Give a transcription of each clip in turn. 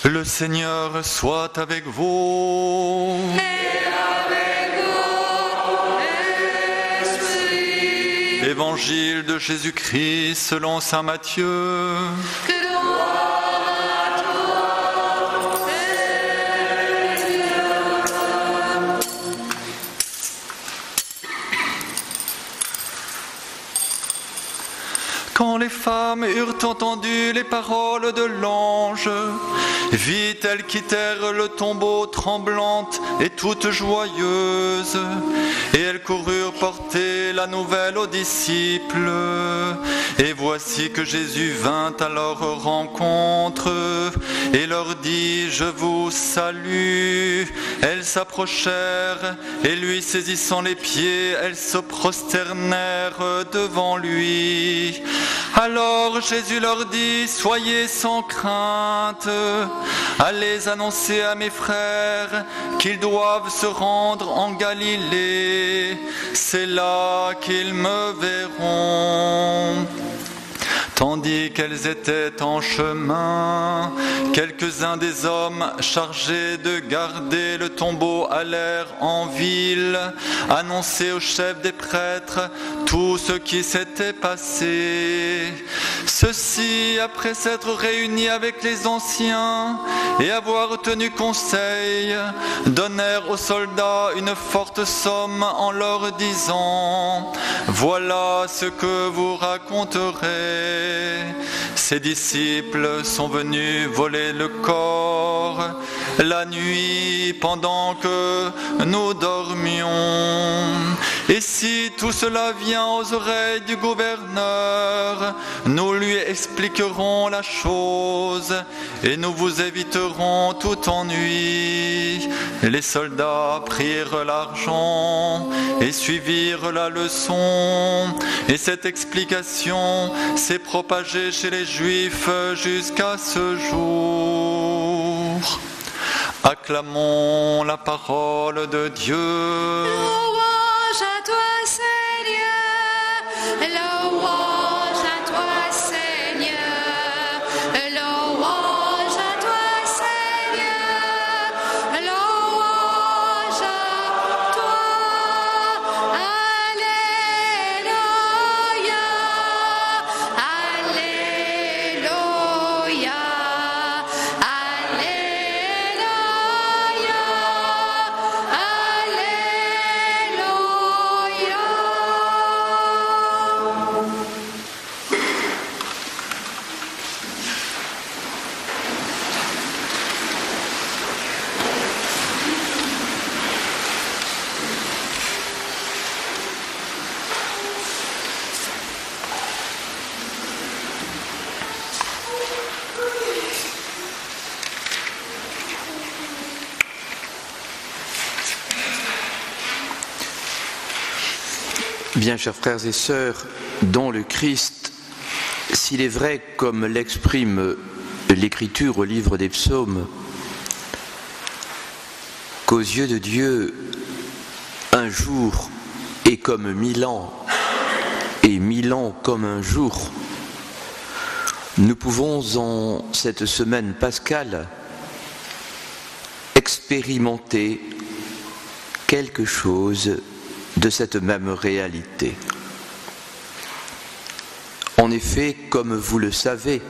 Le Seigneur soit avec vous. Et avec votre esprit. Évangile de Jésus-Christ selon saint Matthieu. Que gloire à toi, Seigneur. Quand les femmes eurent entendu les paroles de l'ange, vite elles quittèrent le tombeau tremblantes et toutes joyeuses, et elles coururent porter la nouvelle aux disciples. Et voici que Jésus vint à leur rencontre et leur dit: Je vous salue. Elles s'approchèrent et lui saisissant les pieds, elles se prosternèrent devant lui. Alors Jésus leur dit: Soyez sans crainte, allez annoncer à mes frères qu'ils doivent se rendre en Galilée, c'est là qu'ils me verront. Tandis qu'elles étaient en chemin, quelques-uns des hommes chargés de garder le tombeau allèrent en ville, annoncer au chef des prêtres tout ce qui s'était passé. Ceux-ci, après s'être réunis avec les anciens et avoir tenu conseil, donnèrent aux soldats une forte somme en leur disant: Voilà ce que vous raconterez. Ses disciples sont venus voler le corps la nuit pendant que nous dormions. Et si tout cela vient aux oreilles du gouverneur, nous lui expliquerons la chose et nous vous éviterons tout ennui. Les soldats prirent l'argent et suivirent la leçon, et cette explication s'est propagée chez les Juifs jusqu'à ce jour. Acclamons la parole de Dieu. Louange à toi, Seigneur. Louange à toi, Seigneur. Louange à toi, Seigneur. Louange à toi. Alléluia. Alléluia. Bien, chers frères et sœurs, dans le Christ, s'il est vrai, comme l'exprime l'Écriture au livre des Psaumes, qu'aux yeux de Dieu, un jour est comme 1000 ans, et 1000 ans comme un jour, nous pouvons en cette semaine pascale expérimenter quelque chose de cette même réalité. En effet, comme vous le savez,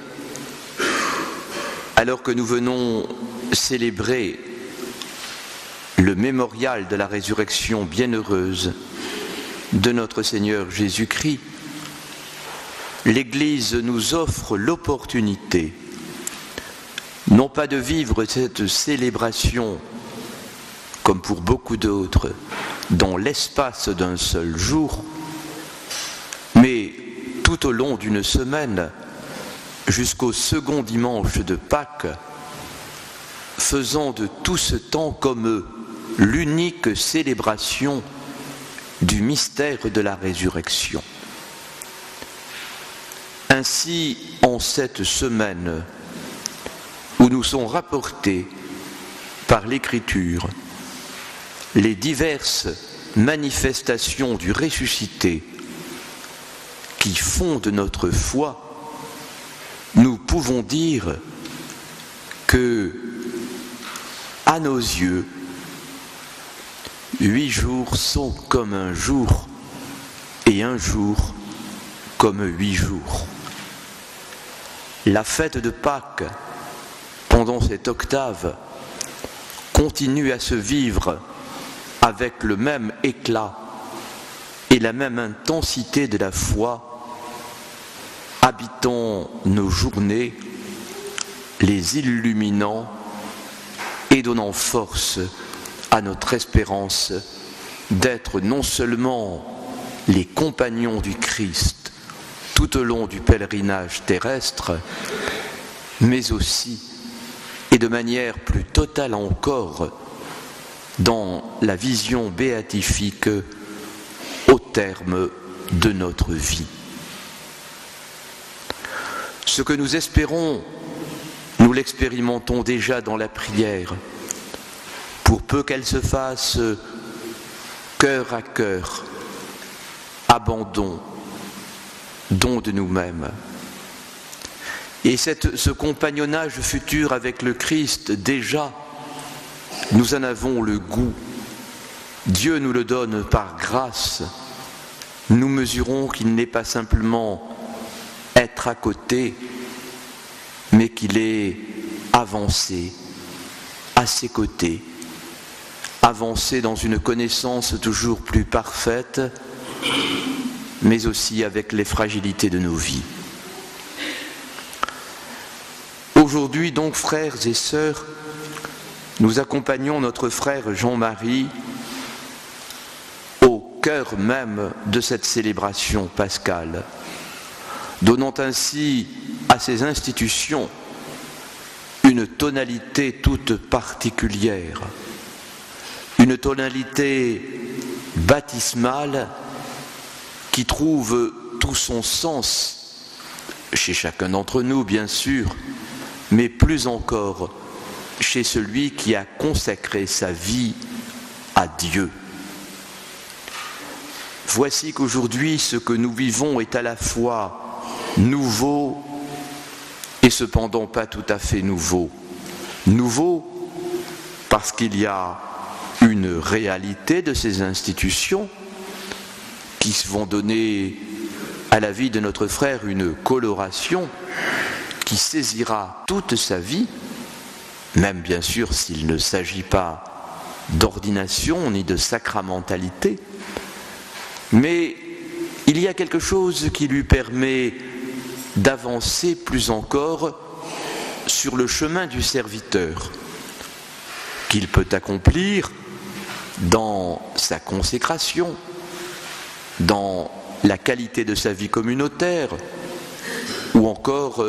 alors que nous venons célébrer le mémorial de la résurrection bienheureuse de notre Seigneur Jésus-Christ, l'Église nous offre l'opportunité, non pas de vivre cette célébration, comme pour beaucoup d'autres, dans l'espace d'un seul jour, mais tout au long d'une semaine, jusqu'au second dimanche de Pâques, faisant de tout ce temps comme l'unique célébration du mystère de la résurrection. Ainsi, en cette semaine où nous sont rapportés par l'Écriture les diverses manifestations du ressuscité qui fondent notre foi, nous pouvons dire que, à nos yeux, 8 jours sont comme un jour et un jour comme 8 jours. La fête de Pâques, pendant cette octave, continue à se vivre avec le même éclat et la même intensité de la foi, habitant nos journées, les illuminant et donnant force à notre espérance d'être non seulement les compagnons du Christ tout au long du pèlerinage terrestre, mais aussi, et de manière plus totale encore, dans la vision béatifique au terme de notre vie. Ce que nous espérons, nous l'expérimentons déjà dans la prière, pour peu qu'elle se fasse cœur à cœur, abandon, don de nous-mêmes. Et ce compagnonnage futur avec le Christ, déjà, nous en avons le goût. Dieu nous le donne par grâce. Nous mesurons qu'il n'est pas simplement être à côté, mais qu'il est avancé à ses côtés, avancé dans une connaissance toujours plus parfaite, mais aussi avec les fragilités de nos vies. Aujourd'hui donc, frères et sœurs, nous accompagnons notre frère Jean-Marie au cœur même de cette célébration pascale, donnant ainsi à ces institutions une tonalité toute particulière, une tonalité baptismale qui trouve tout son sens chez chacun d'entre nous, bien sûr, mais plus encore chez celui qui a consacré sa vie à Dieu. Voici qu'aujourd'hui, ce que nous vivons est à la fois nouveau et cependant pas tout à fait nouveau. Nouveau parce qu'il y a une réalité de ces institutions qui vont donner à la vie de notre frère une coloration qui saisira toute sa vie, même bien sûr s'il ne s'agit pas d'ordination ni de sacramentalité, mais il y a quelque chose qui lui permet d'avancer plus encore sur le chemin du serviteur, qu'il peut accomplir dans sa consécration, dans la qualité de sa vie communautaire, ou encore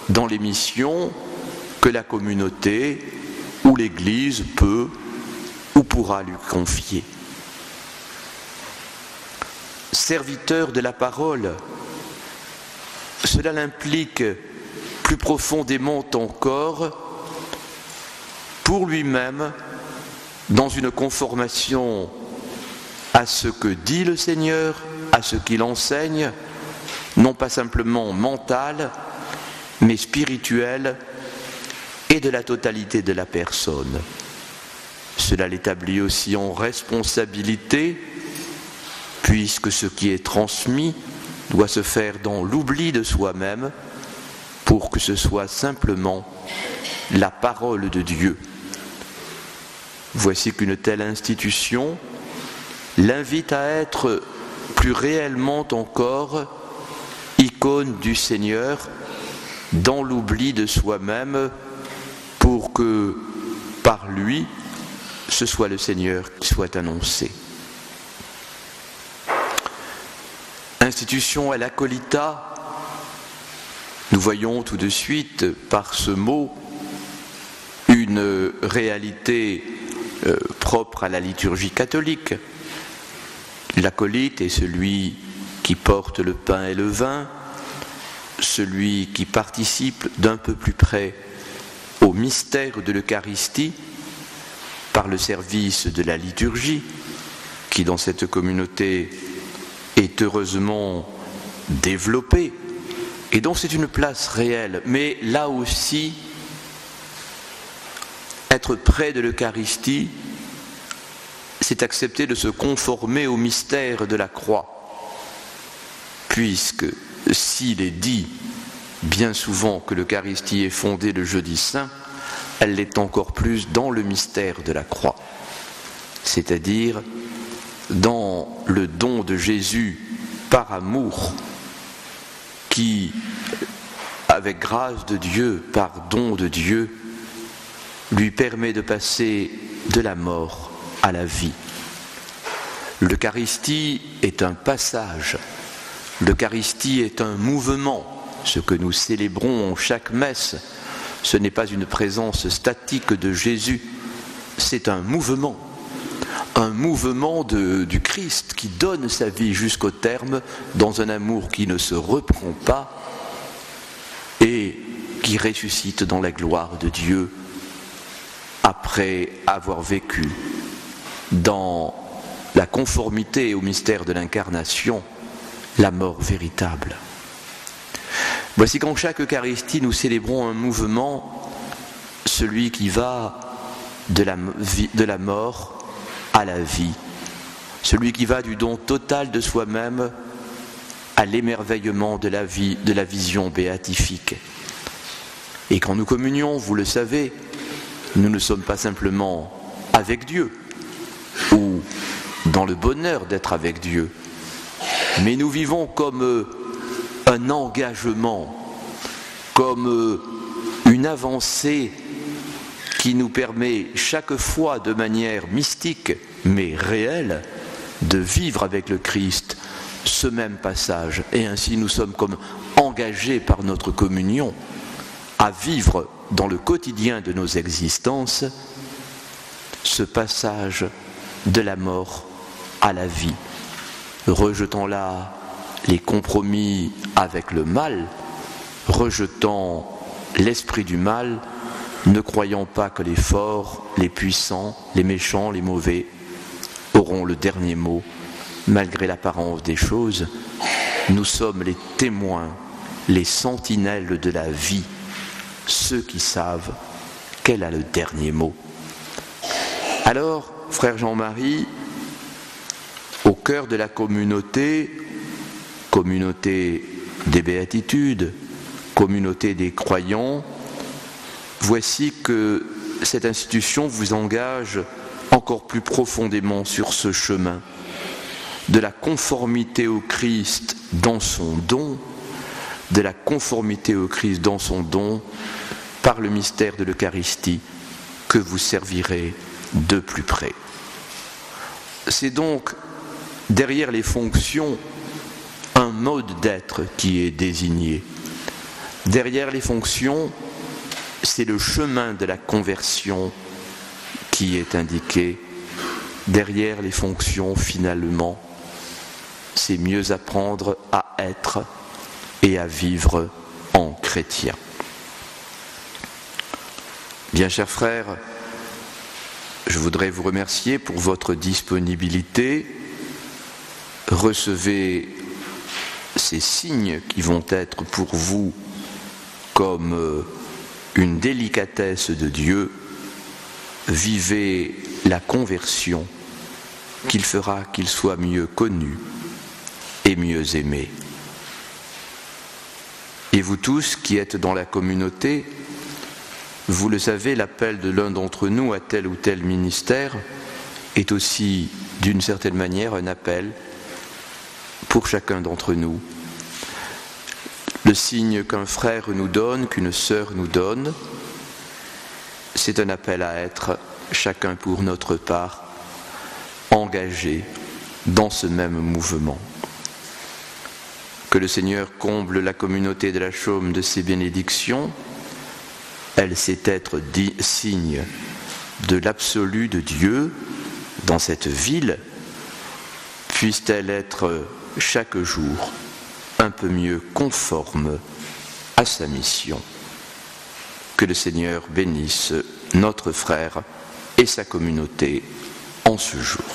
dans les missions que la communauté ou l'Église peut ou pourra lui confier. Serviteur de la parole, cela l'implique plus profondément encore pour lui-même dans une conformation à ce que dit le Seigneur, à ce qu'il enseigne, non pas simplement mentale, mais spirituelle et de la totalité de la personne. Cela l'établit aussi en responsabilité, puisque ce qui est transmis doit se faire dans l'oubli de soi-même pour que ce soit simplement la parole de Dieu. Voici qu'une telle institution l'invite à être plus réellement encore icône du Seigneur dans l'oubli de soi-même pour que par lui ce soit le Seigneur qui soit annoncé. Institution à l'acolita, nous voyons tout de suite par ce mot une réalité propre à la liturgie catholique. L'acolyte est celui qui porte le pain et le vin, celui qui participe d'un peu plus près au mystère de l'Eucharistie par le service de la liturgie, qui dans cette communauté est heureusement développée et dont c'est une place réelle. Mais là aussi, Être près de l'Eucharistie, c'est accepter de se conformer au mystère de la croix, puisque s'il est dit bien souvent que l'Eucharistie est fondée le jeudi saint, elle l'est encore plus dans le mystère de la croix, c'est-à-dire dans le don de Jésus par amour, qui, avec grâce de Dieu, par don de Dieu, lui permet de passer de la mort à la vie. L'Eucharistie est un passage, l'Eucharistie est un mouvement. Ce que nous célébrons en chaque messe, ce n'est pas une présence statique de Jésus, c'est un mouvement du Christ qui donne sa vie jusqu'au terme dans un amour qui ne se reprend pas et qui ressuscite dans la gloire de Dieu après avoir vécu dans la conformité au mystère de l'incarnation la mort véritable. Voici qu'en chaque Eucharistie, nous célébrons un mouvement, celui qui va de la mort à la vie, celui qui va du don total de soi-même à l'émerveillement de la vie, de la vision béatifique. Et quand nous communions, vous le savez, nous ne sommes pas simplement avec Dieu ou dans le bonheur d'être avec Dieu, mais nous vivons comme un engagement, comme une avancée qui nous permet chaque fois de manière mystique mais réelle de vivre avec le Christ ce même passage. Et ainsi nous sommes comme engagés par notre communion à vivre dans le quotidien de nos existences ce passage de la mort à la vie, rejetant là les compromis avec le mal, rejetant l'esprit du mal, ne croyant pas que les forts, les puissants, les méchants, les mauvais auront le dernier mot, malgré l'apparence des choses. Nous sommes les témoins, les sentinelles de la vie, ceux qui savent qu'elle a le dernier mot. Alors, frère Jean-Marie, au cœur de la communauté des béatitudes, communauté des croyants, voici que cette institution vous engage encore plus profondément sur ce chemin de la conformité au Christ dans son don, de la conformité au Christ dans son don par le mystère de l'Eucharistie que vous servirez de plus près. C'est donc derrière les fonctions un mode d'être qui est désigné. Derrière les fonctions, c'est le chemin de la conversion qui est indiqué. Derrière les fonctions, finalement, c'est mieux apprendre à être et à vivre en chrétien. Bien, chers frères, je voudrais vous remercier pour votre disponibilité. Recevez ces signes qui vont être pour vous comme une délicatesse de Dieu. Vivez la conversion qu'il fera qu'il soit mieux connu et mieux aimé. Et vous tous qui êtes dans la communauté, vous le savez, l'appel de l'un d'entre nous à tel ou tel ministère est aussi, d'une certaine manière, un appel pour chacun d'entre nous. Le signe qu'un frère nous donne, qu'une sœur nous donne, c'est un appel à être, chacun pour notre part, engagés dans ce même mouvement. Que le Seigneur comble la communauté de la Chaume de ses bénédictions. Elle sait être signe de l'absolu de Dieu dans cette ville. Puisse-t-elle être chaque jour un peu mieux conforme à sa mission. Que le Seigneur bénisse notre frère et sa communauté en ce jour.